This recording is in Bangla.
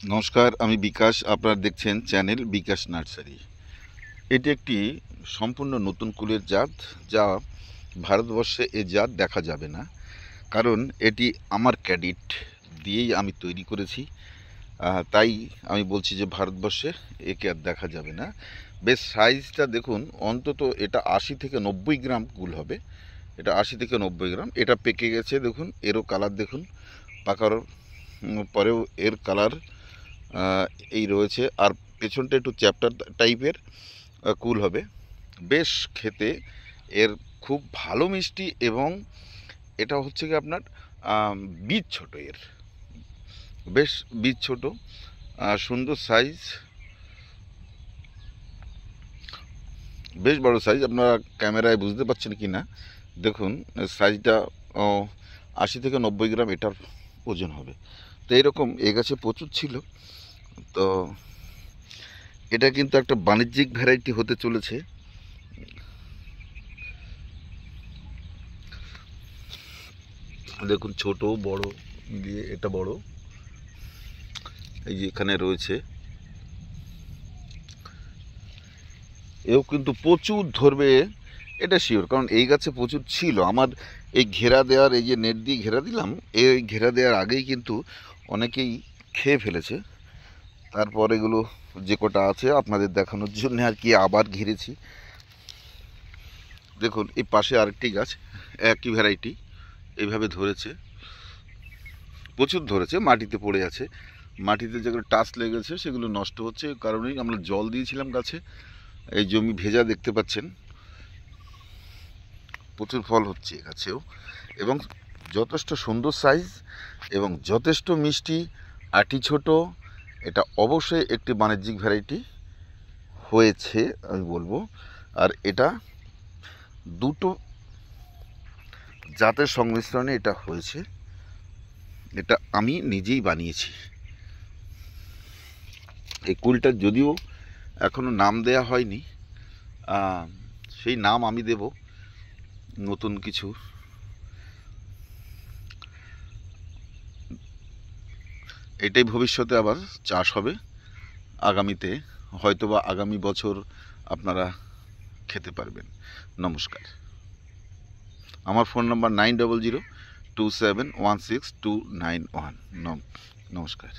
নমস্কার, আমি বিকাশ। আপনারা দেখছেন চ্যানেল বিকাশ নার্সারি। এটি একটি সম্পূর্ণ নতুন কুলের জাত, যা ভারতবর্ষে এ জাত দেখা যাবে না, কারণ এটি আমার ক্যাডিট দিয়েই আমি তৈরি করেছি। তাই আমি বলছি যে ভারতবর্ষে একে আর দেখা যাবে না। বেশ সাইজটা দেখুন, অন্তত এটা 80 থেকে 90 গ্রাম কুল হবে। এটা 80 থেকে 90 গ্রাম। এটা পেকে গেছে, দেখুন এরও কালার দেখুন, পাকার পরেও এর কালার এই রয়েছে। আর পেছনটা একটু চ্যাপ্টার টাইপের কুল হবে। বেশ খেতে এর খুব ভালো মিষ্টি, এবং এটা হচ্ছে কি আপনার বীজ ছোট, এর বেশ বীজ ছোট, সুন্দর সাইজ, বেশ বড় সাইজ। আপনারা ক্যামেরায় বুঝতে পারছেন কি না দেখুন সাইজটা। 80 থেকে 90 গ্রাম এটার ওজন হবে। তো এইরকম এ গাছে প্রচুর ছিল। তো এটা কিন্তু একটা বাণিজ্যিক ভ্যারাইটি হতে চলেছে। দেখুন ছোট বড় দিয়ে এটা বড়, এই যে এখানে রয়েছে। এও কিন্তু প্রচুর ধরবে, এটা শিওর, কারণ এই গাছে প্রচুর ছিল। আমার এই ঘেরা দেওয়ার, এই যে নেট দিয়ে ঘেরা দিলাম, এই ঘেরা দেওয়ার আগেই কিন্তু অনেকেই খেয়ে ফেলেছে। তারপর এগুলো যে কটা আছে আপনাদের দেখানোর জন্য আর কি আবার ঘিরেছি। দেখুন এই পাশে আরেকটি গাছ, একই ভ্যারাইটি, এইভাবে ধরেছে, প্রচুর ধরেছে, মাটিতে পড়ে আছে। মাটিতে যেগুলো টাচ লেগেছে সেগুলো নষ্ট হচ্ছে, এই কারণেই আমরা জল দিয়েছিলাম গাছে। এই জমি ভেজা দেখতে পাচ্ছেন। প্রচুর ফল হচ্ছে এ গাছেও, এবং যথেষ্ট সুন্দর সাইজ এবং যথেষ্ট মিষ্টি, আটি ছোট। এটা অবশ্যই একটি বাণিজ্যিক ভ্যারাইটি হয়েছে আমি বলবো। আর এটা দুটো জাতের সংমিশ্রণে এটা হয়েছে। এটা আমি নিজেই বানিয়েছি। এই কুলটার যদিও এখনও নাম দেয়া হয়নি, সেই নাম আমি দেব নতুন কিছু। এটাই ভবিষ্যতে আবার চাষ হবে আগামীতে, হয়তোবা আগামী বছর আপনারা খেতে পারবেন। নমস্কার। আমার ফোন নাম্বার 9002716291। নমস্কার।